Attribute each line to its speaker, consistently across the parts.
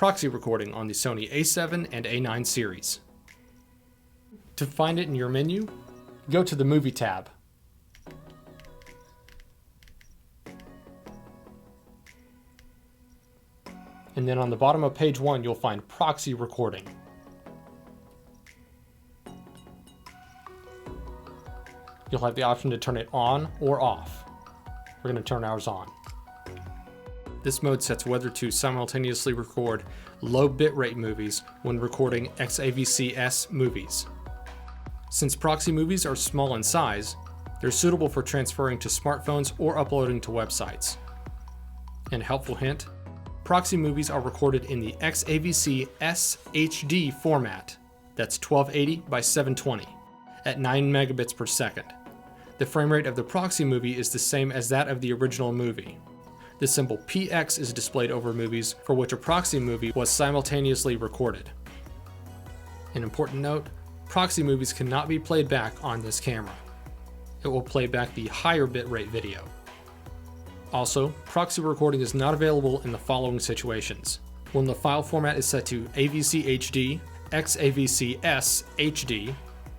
Speaker 1: proxy recording on the Sony A7 and A9 series. To find it in your menu, go to the Movie tab. And then on the bottom of page 1, you'll find Proxy Recording. You'll have the option to turn it on or off. We're going to turn ours on. This mode sets whether to simultaneously record low bitrate movies when recording XAVC-S movies. Since proxy movies are small in size, they're suitable for transferring to smartphones or uploading to websites. And a helpful hint, proxy movies are recorded in the XAVC-S HD format, that's 1280 by 720, at 9 megabits per second. The frame rate of the proxy movie is the same as that of the original movie. The symbol PX is displayed over movies for which a proxy movie was simultaneously recorded. An important note, proxy movies cannot be played back on this camera. It will play back the higher bitrate video. Also, proxy recording is not available in the following situations: when the file format is set to AVC HD, XAVC-S HD,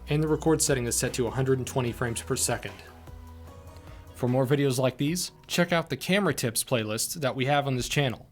Speaker 1: and the record setting is set to 120 frames per second. For more videos like these, check out the camera tips playlist that we have on this channel.